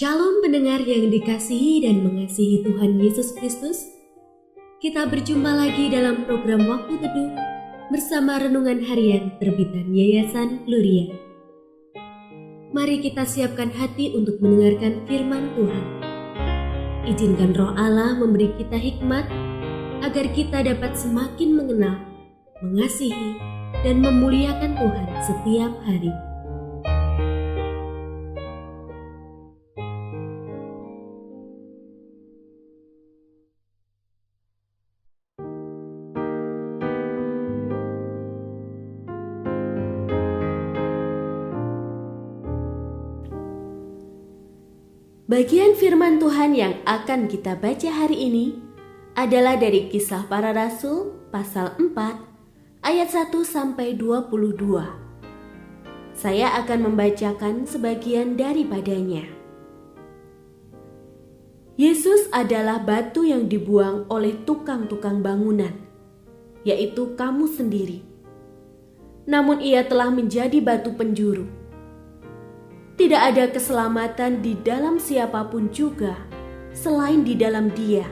Shalom pendengar yang dikasihi dan mengasihi Tuhan Yesus Kristus. Kita berjumpa lagi dalam program Waktu Teduh bersama Renungan Harian terbitan Yayasan Gloria. Mari kita siapkan hati untuk mendengarkan firman Tuhan. Izinkan Roh Allah memberi kita hikmat agar kita dapat semakin mengenal, mengasihi, dan memuliakan Tuhan setiap hari. Bagian firman Tuhan yang akan kita baca hari ini adalah dari Kisah Para Rasul pasal 4 ayat 1-22. Saya akan membacakan sebagian daripadanya. Yesus adalah batu yang dibuang oleh tukang-tukang bangunan, yaitu kamu sendiri. Namun ia telah menjadi batu penjuru. Tidak ada keselamatan di dalam siapapun juga selain di dalam Dia.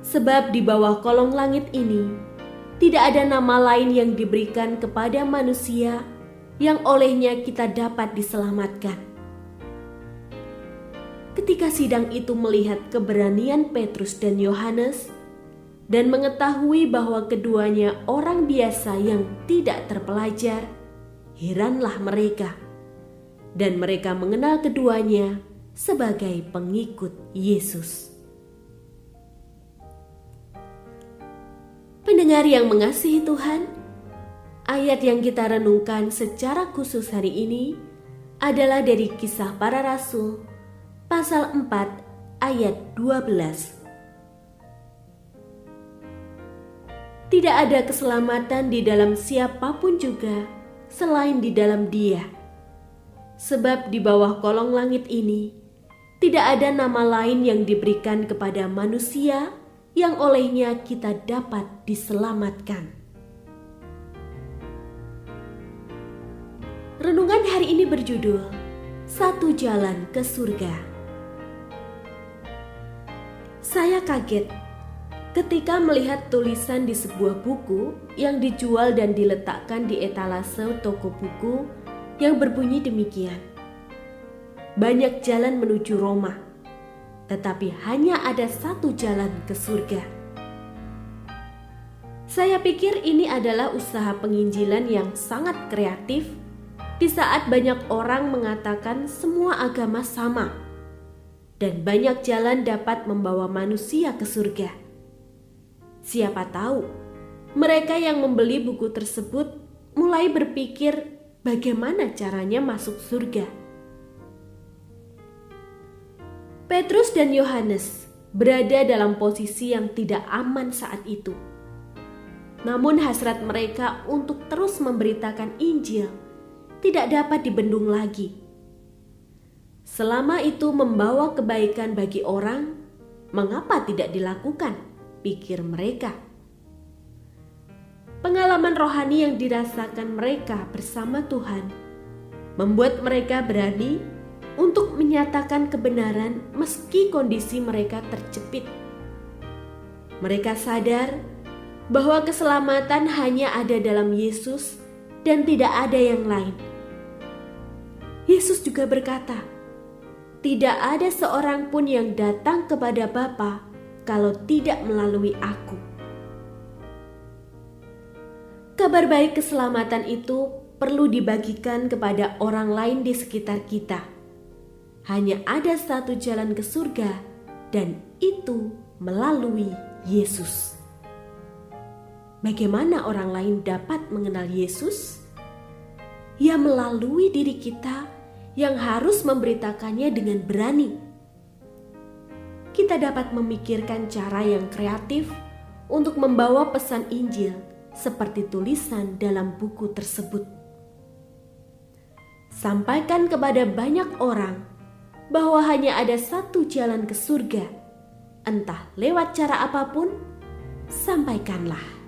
Sebab di bawah kolong langit ini tidak ada nama lain yang diberikan kepada manusia yang olehnya kita dapat diselamatkan. Ketika sidang itu melihat keberanian Petrus dan Yohanes dan mengetahui bahwa keduanya orang biasa yang tidak terpelajar, heranlah mereka. Dan mereka mengenal keduanya sebagai pengikut Yesus. Pendengar yang mengasihi Tuhan, ayat yang kita renungkan secara khusus hari ini adalah dari Kisah Para Rasul pasal 4 ayat 12. Tidak ada keselamatan di dalam siapapun juga selain di dalam Dia. Sebab di bawah kolong langit ini tidak ada nama lain yang diberikan kepada manusia yang olehnya kita dapat diselamatkan. Renungan hari ini berjudul Satu Jalan ke Surga. Saya kaget ketika melihat tulisan di sebuah buku yang dijual dan diletakkan di etalase toko buku yang berbunyi demikian. Banyak jalan menuju Roma, tetapi hanya ada satu jalan ke surga. Saya pikir ini adalah usaha penginjilan yang sangat kreatif di saat banyak orang mengatakan semua agama sama dan banyak jalan dapat membawa manusia ke surga. Siapa tahu, mereka yang membeli buku tersebut mulai berpikir bagaimana caranya masuk surga. Petrus dan Yohanes berada dalam posisi yang tidak aman saat itu. Namun hasrat mereka untuk terus memberitakan Injil tidak dapat dibendung lagi. Selama itu membawa kebaikan bagi orang, mengapa tidak dilakukan? Pikir mereka. Pengalaman rohani yang dirasakan mereka bersama Tuhan membuat mereka berani untuk menyatakan kebenaran meski kondisi mereka terjepit. Mereka sadar bahwa keselamatan hanya ada dalam Yesus dan tidak ada yang lain. Yesus juga berkata, "Tidak ada seorang pun yang datang kepada Bapa kalau tidak melalui Aku." Kabar baik keselamatan itu perlu dibagikan kepada orang lain di sekitar kita. Hanya ada satu jalan ke surga, dan itu melalui Yesus. Bagaimana orang lain dapat mengenal Yesus? Ya, melalui diri kita yang harus memberitakannya dengan berani. Kita dapat memikirkan cara yang kreatif untuk membawa pesan Injil seperti tulisan dalam buku tersebut. Sampaikan kepada banyak orang bahwa hanya ada satu jalan ke surga. Entah lewat cara apapun, sampaikanlah.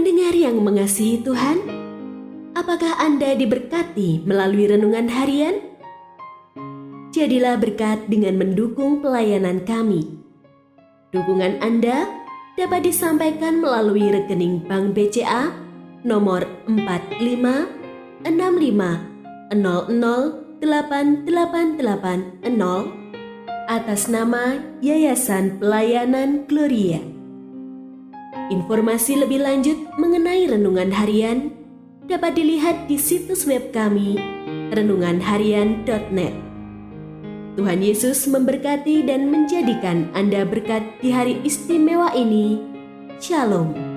Pendengar yang mengasihi Tuhan, apakah Anda diberkati melalui renungan harian? Jadilah berkat dengan mendukung pelayanan kami. Dukungan Anda dapat disampaikan melalui rekening Bank BCA nomor 4565008880 atas nama Yayasan Pelayanan Gloria. Informasi lebih lanjut mengenai renungan harian dapat dilihat di situs web kami renunganharian.net. Tuhan Yesus memberkati dan menjadikan Anda berkat di hari istimewa ini. Shalom.